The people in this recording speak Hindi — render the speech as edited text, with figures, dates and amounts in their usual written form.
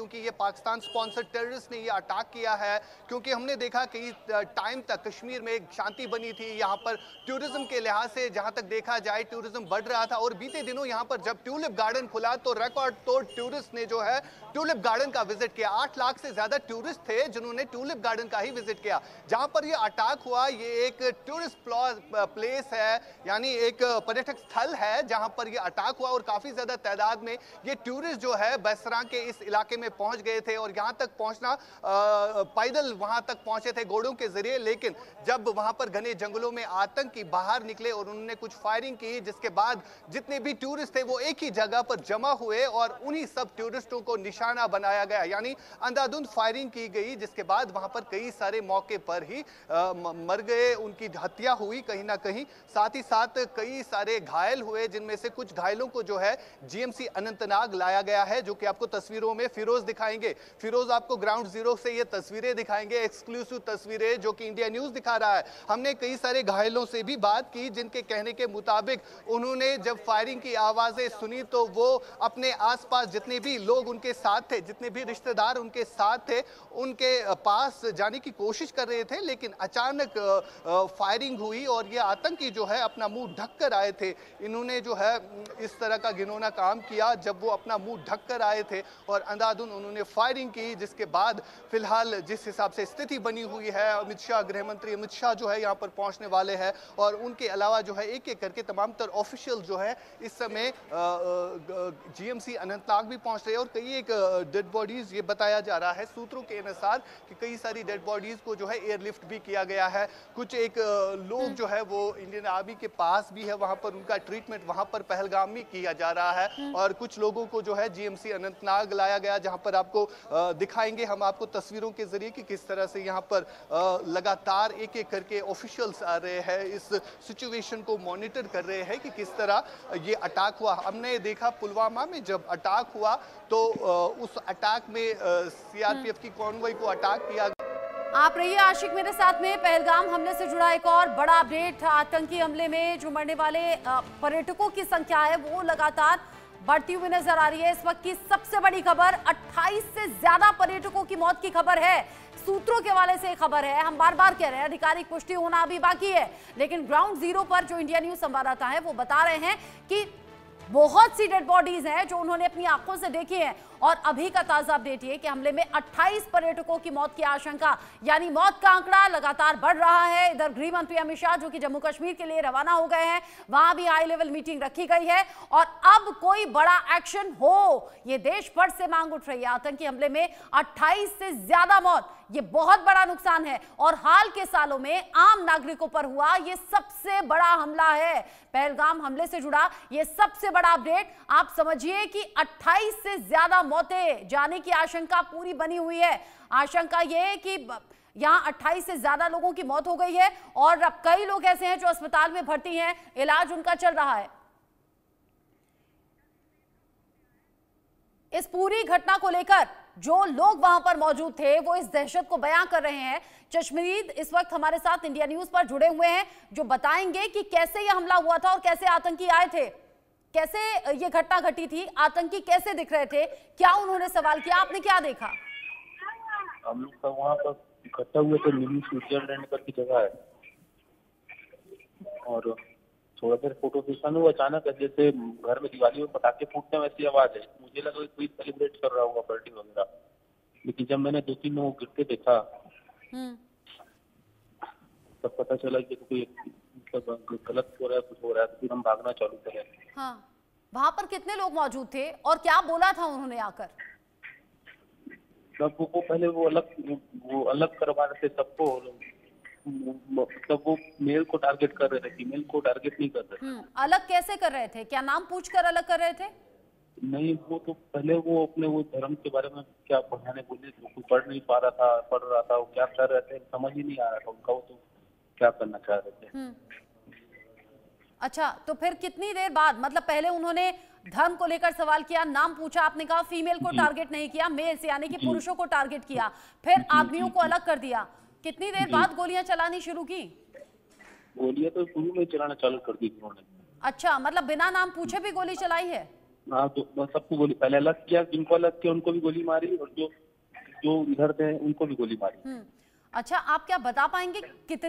क्योंकि ये पाकिस्तान स्पॉन्सर्ड टेररिस्ट ने ये अटैक किया है, क्योंकि हमने देखा कई टाइम तक कश्मीर में शांति बनी थी। यहाँ पर टूरिज्म के लिहाज से जहाँ तक देखा जाए टूरिज्म बढ़ रहा था, और बीते दिनों यहाँ पर जब ट्यूलिप गार्डन खुला तो रिकॉर्ड तोड़ टूरिस्ट ने जो है ट्यूलिप गार्डन का विजिट किया। 8 लाख से ज्यादा टूरिस्ट थे जिन्होंने ट्यूलिप गार्डन का ही विजिट किया। जहां पर ये अटैक हुआ, ये एक टूरिस्ट प्लेस है, यानी एक पर्यटक स्थल है जहां पर ये अटैक हुआ, और काफी ज्यादा तादाद में ये टूरिस्ट जो है बैसरा के इस इलाके में पहुंच गए थे, और यहां तक पहुंचना पैदल वहां तक पहुंचे थे घोड़ों के जरिए। लेकिन जब वहां पर घने जंगलों में आतंकी बाहर निकले और उन्होंने कुछ फायरिंग की, जिसके बाद जितने भी टूरिस्ट थे वो एक ही जगह पर जमा हुए और उन्हीं सब टूरिस्टों को निशाना बनाया गया, यानी अंधाधुंध फायरिंग की गई, जिसके बाद वहां पर कई सारे मौके पर ही मर गए, उनकी हत्या हुई कहीं ना कहीं। साथ ही साथ कई सारे घायल हुए, जिनमें से कुछ घायलों को जो है जीएमसी अनंतनाग लाया गया है, जो कि आपको तस्वीरों में फिरोज दिखाएंगे। फिरोज आपको ग्राउंड जीरो से ये तस्वीरें दिखाएंगे, एक्सक्लूसिव तस्वीरें जो कि इंडिया न्यूज दिखा रहा है। हमने कई सारे घायलों से भी बात की, जिनके कहने के मुताबिक उन्होंने जब फायरिंग की आवाजें सुनी तो वो अपने आसपास जितने भी लोग उनके साथ थे, जितने भी रिश्तेदार उनके साथ थे, उनके पास जाने की कोशिश कर रहे थे, लेकिन अचानक फायरिंग हुई और ये आतंकी जो है अपना मुंह ढक कर आए थे। इन्होंने जो है इस तरह का घिनौना काम किया जब वो अपना मुंह ढक कर आए थे और अंधाधुंध उन्होंने फायरिंग की, जिसके बाद फिलहाल जिस हिसाब से स्थिति बनी हुई है, अमित शाह, गृह मंत्री अमित शाह जो है यहाँ पर पहुंचने वाले हैं, और उनके अलावा जो है एक एक करके तमाम तर ऑफिशियल जो है इस समय जीएमसी अनंतनाग भी पहुंच रहे हैं, और कई एक डेड बॉडीज, ये बताया जा रहा है सूत्रों के अनुसार कि कई सारी डेड बॉडीज को जो है एयरलिफ्ट भी किया गया है। कुछ एक लोग जो है वो इंडियन आर्मी के पास भी है, वहां पर उनका ट्रीटमेंट वहां पर पहलगाम में किया जा रहा है, और कुछ लोगों को जो है जीएमसी अनंतनाग लाया गया, जहां पर आपको दिखाएंगे हम आपको तस्वीरों के जरिए कि किस तरह से यहाँ पर लगातार एक एक करके ऑफिशियल्स आ रहे हैं, इस सिचुएशन को मॉनिटर कर रहे हैं कि किस तरह ये अटैक हुआ। हमने देखा पुलवामा में जब अटैक हुआ तो उस अटैक में सीआरपीएफ की कॉन्वॉय को अटैक किया। आप रहिए आशिक मेरे साथ में। पहलगाम हमले से जुड़ा एक और बड़ा अपडेट, आतंकी हमले में जो मरने वाले पर्यटकों की संख्या है वो लगातार बढ़ती हुई नजर आ रही है। इस वक्त की सबसे बड़ी खबर, 28 से ज्यादा पर्यटकों की मौत की खबर है। सूत्रों के हवाले से खबर है, हम बार बार कह रहे हैं आधिकारिक पुष्टि होना अभी बाकी है, लेकिन ग्राउंड जीरो पर जो इंडिया न्यूज संवाददाता है वो बता रहे हैं कि बहुत सी डेड बॉडीज हैं जो उन्होंने अपनी आंखों से देखी हैं। और अभी का ताजा अपडेट ये कि हमले में 28 पर्यटकों की मौत की आशंका, यानी मौत का आंकड़ा लगातार बढ़ रहा है। इधर गृह मंत्री अमित शाह जो कि जम्मू कश्मीर के लिए रवाना हो गए हैं, वहां भी हाई लेवल मीटिंग रखी गई है, और अब कोई बड़ा एक्शन हो ये देश भर से मांग उठ रही है। आतंकी हमले में 28 से ज्यादा मौत, ये बहुत बड़ा नुकसान है, और हाल के सालों में आम नागरिकों पर हुआ ये सबसे बड़ा हमला है। पहलगाम हमले से जुड़ा ये सबसे बड़ा अपडेट। आप समझिए कि 28 से ज्यादा मौतें जाने की आशंका पूरी बनी हुई है। आशंका यह है कि यहां 28 से ज्यादा लोगों की मौत हो गई है, और अब कई लोग ऐसे हैं जो अस्पताल में भर्ती हैं, इलाज उनका चल रहा है। इस पूरी घटना को लेकर जो लोग वहां पर मौजूद थे वो इस दहशत को बयां कर रहे हैं। चश्मदीद इस वक्त हमारे साथ इंडिया न्यूज पर जुड़े हुए हैं, जो बताएंगे कि कैसे यह हमला हुआ था और कैसे आतंकी आए थे, कैसे ये घटना घटी थी, आतंकी कैसे दिख रहे थे, क्या उन्होंने सवाल किया, आपने क्या देखा? हम लोग तो वहाँ पर इकट्ठा हुए थे, मिनी स्विट्जरलैंड करके जगह है, और थोड़ा देर फोटो खींचने में अचानक जैसे घर में दिवाली में पटाखे फूटते हैं वैसी आवाज है। मुझे लगा कोई सेलिब्रेट कर रहा होगा पार्टी वगैरह, लेकिन जब मैंने 2-3 लोगों को गिरते देखा तब पता चला कि कोई मतलब गलत हो रहा है, कुछ हो रहा है, तो फिर हम भागना चालू करे। हाँ, वहाँ पर कितने लोग मौजूद थे और क्या बोला था उन्होंने आकर? तब वो पहले वो अलग करवा रहे थे सबको, मतलब वो मेल को टारगेट कर रहे थे, फीमेल को टारगेट नहीं कर रहे थे। अलग कैसे कर रहे थे? क्या नाम पूछकर अलग कर रहे थे? नहीं, वो तो पहले वो अपने वो धर्म के बारे में क्या पढ़ाने बोले, कोई पढ़ नहीं पा रहा था, पढ़ रहा था, वो क्या कर रहे थे समझ ही नहीं आ रहा था उनका, वो तो क्या करना चाह रहे थे। अच्छा, तो फिर कितनी देर बाद, मतलब पहले उन्होंने धर्म को लेकर सवाल किया, नाम पूछा, आपने कहा फीमेल को टारगेट नहीं किया, मेल से यानी कि पुरुषों को टारगेट किया, फिर आदमियों को अलग कर दिया, कितनी देर बाद गोलियां चलानी शुरू की? गोलियां तो शुरू में चलाना चालू कर दी उन्होंने। अच्छा, मतलब बिना नाम पूछे भी गोली चलाई है? हाँ तो सबको गोली, पहले अलग किया, जिनको अलग किया उनको भी गोली मारी, और जो इधर थे उनको भी गोली मारी। अच्छा, आप क्या बता पाएंगे कितने